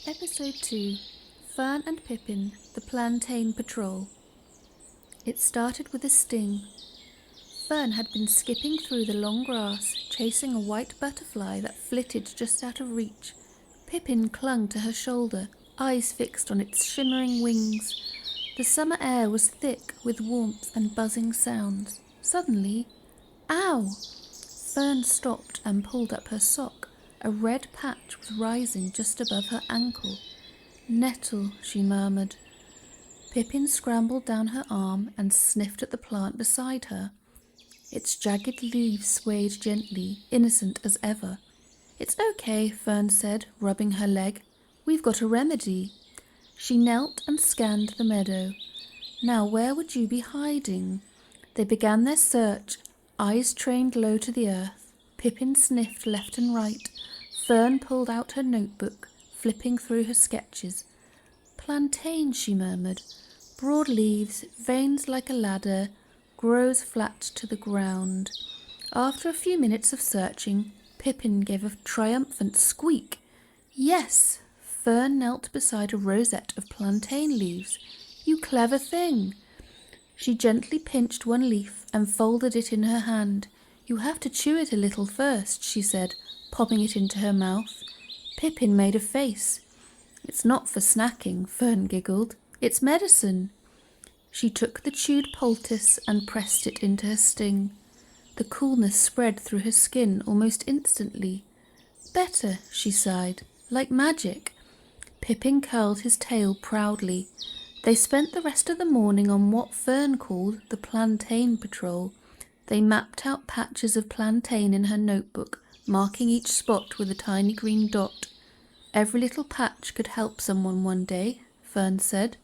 Episode 2 Fern and Pippin, the Plantain Patrol. It started with a sting. Fern had been skipping through the long grass, chasing a white butterfly that flitted just out of reach. Pippin clung to her shoulder, eyes fixed on its shimmering wings. The summer air was thick with warmth and buzzing sounds. Suddenly, ow! Fern stopped and pulled up her sock. A red patch was rising just above her ankle. "Nettle," she murmured. Pippin scrambled down her arm and sniffed at the plant beside her. Its jagged leaves swayed gently, innocent as ever. "It's okay," Fern said, rubbing her leg. "We've got a remedy." She knelt and scanned the meadow. "Now where would you be hiding?" They began their search, eyes trained low to the earth. Pippin sniffed left and right. Fern pulled out her notebook, flipping through her sketches. "Plantain," she murmured. "Broad leaves, veins like a ladder, grows flat to the ground." After a few minutes of searching, Pippin gave a triumphant squeak. "Yes!" Fern knelt beside a rosette of plantain leaves. "You clever thing!" She gently pinched one leaf and folded it in her hand. "You have to chew it a little first," she said, popping it into her mouth. Pippin made a face. "It's not for snacking," Fern giggled. "It's medicine." She took the chewed poultice and pressed it into her sting. The coolness spread through her skin almost instantly. "Better," she sighed, "like magic." Pippin curled his tail proudly. They spent the rest of the morning on what Fern called the Plantain Patrol. They mapped out patches of plantain in her notebook, marking each spot with a tiny green dot. "Every little patch could help someone one day," Fern said.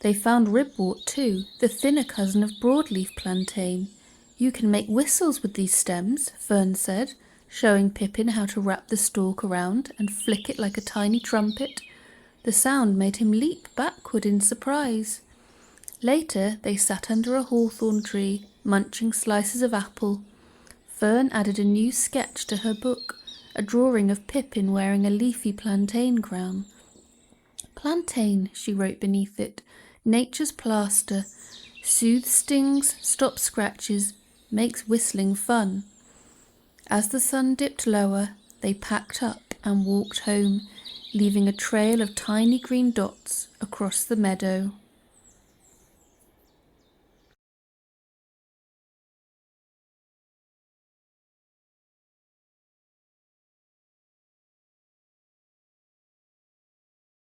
They found ribwort too, the thinner cousin of broadleaf plantain. "You can make whistles with these stems," Fern said, showing Pippin how to wrap the stalk around and flick it like a tiny trumpet. The sound made him leap backward in surprise. Later they sat under a hawthorn tree, munching slices of apple. Fern added a new sketch to her book, a drawing of Pippin wearing a leafy plantain crown. "Plantain," she wrote beneath it, "nature's plaster, soothes stings, stops scratches, makes whistling fun." As the sun dipped lower, they packed up and walked home, leaving a trail of tiny green dots across the meadow.